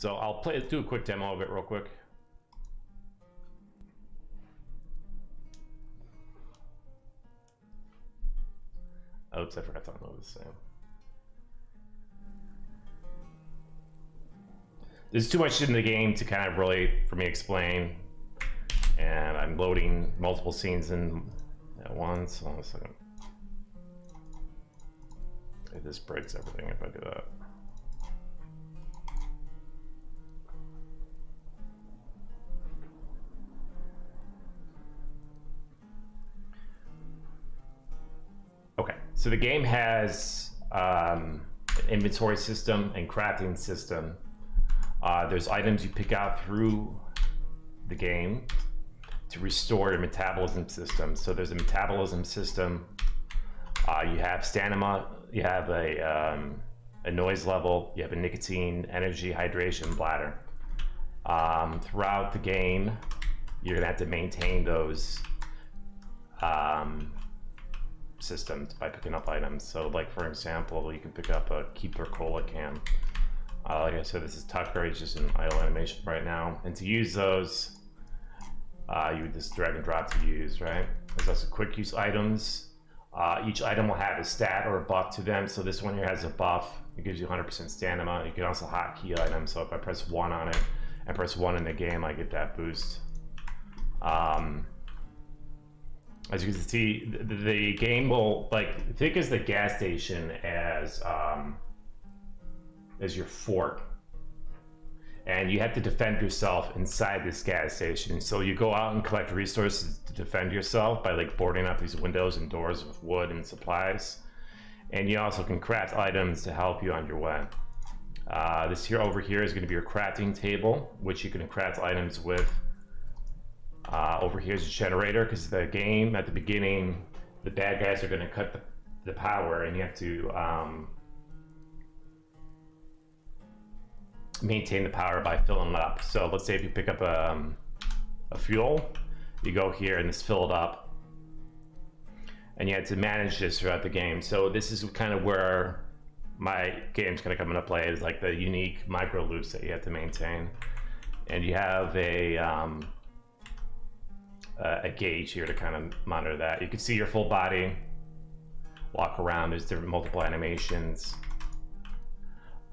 So I'll do a quick demo of it real quick. Oops, I forgot to unload this thing. There's too much in the game to kind of really, for me, explain. And I'm loading multiple scenes in at once. Hold on a second. This breaks everything if I do that. Okay, so the game has an inventory system and crafting system. There's items you pick out through the game to restore your metabolism system. So there's a metabolism system. You have stamina, you have a noise level, you have a nicotine, energy, hydration, bladder. Throughout the game, you're gonna have to maintain those systems by picking up items. So like for example, you can pick up a Keeper Cola can. Like I said, this is Tucker, he's just in idle animation right now. And to use those, you would just drag and drop to use, right? There's also quick use items. Each item will have a stat or a buff to them. So this one here has a buff. It gives you 100% stamina. You can also hotkey items. So if I press 1 on it and press 1 in the game, I get that boost. As you can see, the game will, like, think as the gas station as your fort. And you have to defend yourself inside this gas station. So you go out and collect resources to defend yourself by like boarding up these windows and doors with wood and supplies. And you also can craft items to help you on your way. This here over here is going to be your crafting table, which you can craft items with. Over here is a generator, because the game at the beginning, the bad guys are going to cut the power, and you have to maintain the power by filling it up. So let's say if you pick up a fuel, you go here and just fill it up, and you have to manage this throughout the game. So this is kind of where my game's going to come into play, is like the unique micro loops that you have to maintain. And you have a gauge here to kind of monitor that. You can see your full body, walk around, there's different multiple animations.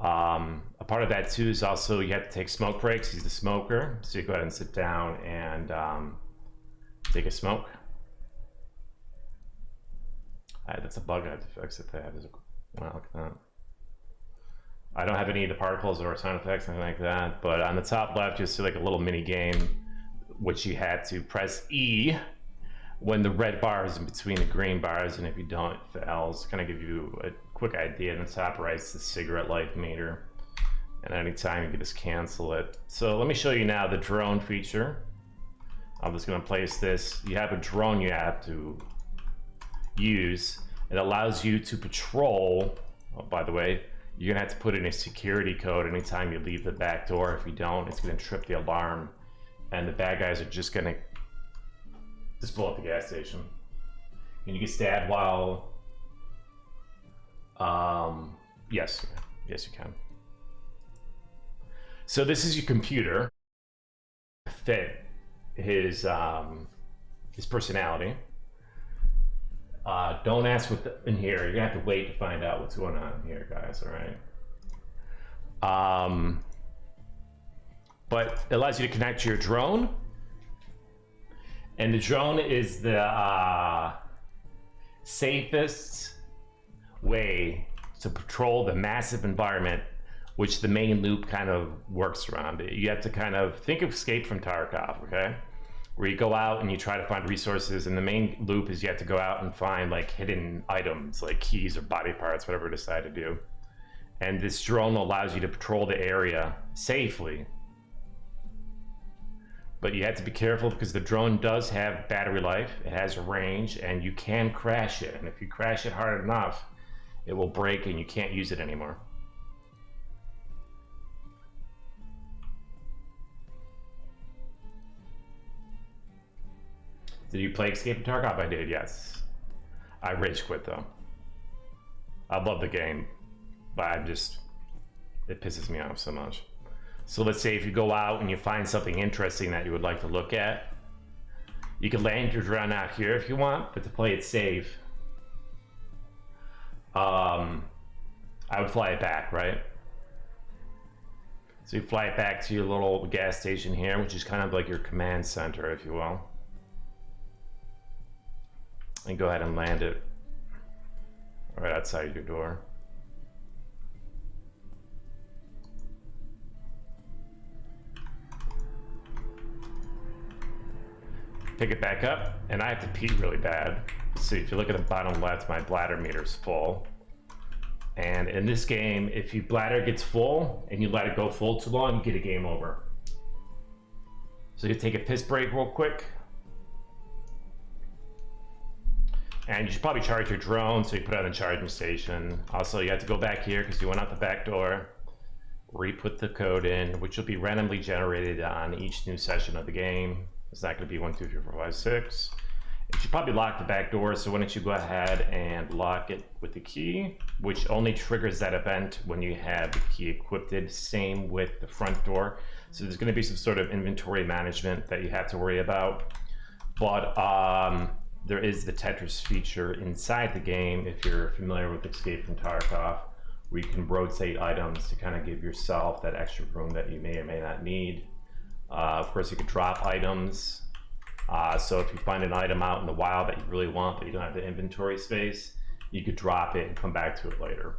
A part of that too is also you have to take smoke breaks. He's the smoker, so you go ahead and sit down and take a smoke. That's a bug I have to fix. If they have, wow, look at that. I don't have any of the particles or sound effects, anything like that. But on the top left, you see like a little mini game, which you had to press E when the red bar is in between the green bars, and if you don't, it fails. Kind of give you a quick idea. In the top right is the cigarette life meter, and anytime you can just cancel it. So let me show you now the drone feature. I'm just going to place this. You have a drone you have to use. It allows you to patrol. Oh, by the way, you're going to have to put in a security code anytime you leave the back door. If you don't, it's going to trip the alarm, and the bad guys are just going to just blow up the gas station. And you get stabbed while yes you can. So this is your computer. Fit his personality. Don't ask what's in here. You're gonna have to wait to find out what's going on here, guys. All right. But it allows you to connect to your drone. And the drone is the safest way to patrol the massive environment, which the main loop kind of works around. You have to kind of think of Escape from Tarkov, okay? Where you go out and you try to find resources, and the main loop is you have to go out and find like hidden items, like keys or body parts, whatever you decide to do. And this drone allows you to patrol the area safely. But you have to be careful because the drone does have battery life, it has a range, and you can crash it. And if you crash it hard enough, it will break and you can't use it anymore. Did you play Escape from Tarkov? I did, yes. I rage quit though. I love the game, but it pisses me off so much. So let's say if you go out and you find something interesting that you would like to look at, you can land your drone out here if you want, but to play it safe, I would fly it back, right? So you fly it back to your little gas station here, which is kind of like your command center, if you will. And go ahead and land it right outside your door. Pick it back up, and I have to pee really bad. So if you look at the bottom left, my bladder meter's full. And in this game, if your bladder gets full and you let it go full too long, you get a game over. So you take a piss break real quick. And you should probably charge your drone, so you put it on the charging station. Also, you have to go back here because you went out the back door. Re-put the code in, which will be randomly generated on each new session of the game. It's not going to be 1, 2, 3, 4, 5, 6. You should probably lock the back door, so why don't you go ahead and lock it with the key, which only triggers that event when you have the key equipped. Same with the front door. So there's going to be some sort of inventory management that you have to worry about. But there is the Tetris feature inside the game, if you're familiar with Escape from Tarkov, where you can rotate items to kind of give yourself that extra room that you may or may not need. Of course, you could drop items. So if you find an item out in the wild that you really want, but you don't have the inventory space, you could drop it and come back to it later.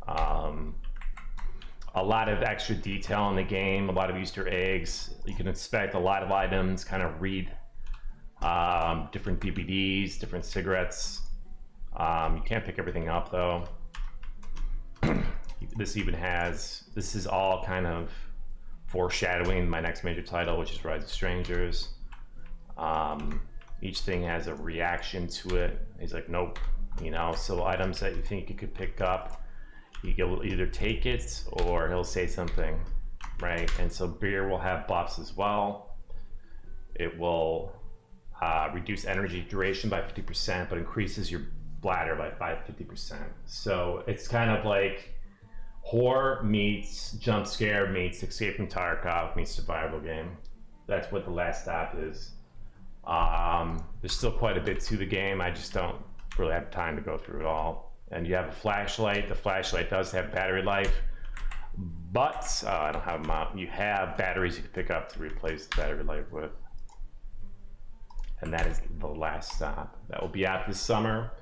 A lot of extra detail in the game, a lot of Easter eggs. You can inspect a lot of items, kind of read different DVDs, different cigarettes. You can't pick everything up though. This is all kind of foreshadowing my next major title, which is Rise of Strangers. Each thing has a reaction to it. He's like, nope, you know, so items that you think you could pick up, he'll either take it or he'll say something, right? And so beer will have buffs as well. It will reduce energy duration by 50%, but increases your bladder by 50%. So it's kind of like horror meets jump scare meets Escape from Tarkov meets survival game. That's what The Last Stop is. There's still quite a bit to the game. I just don't really have time to go through it all. And you have a flashlight. The flashlight does have battery life, but I don't have them out. You have batteries you can pick up to replace the battery life with. And that is The Last Stop. That will be out this summer.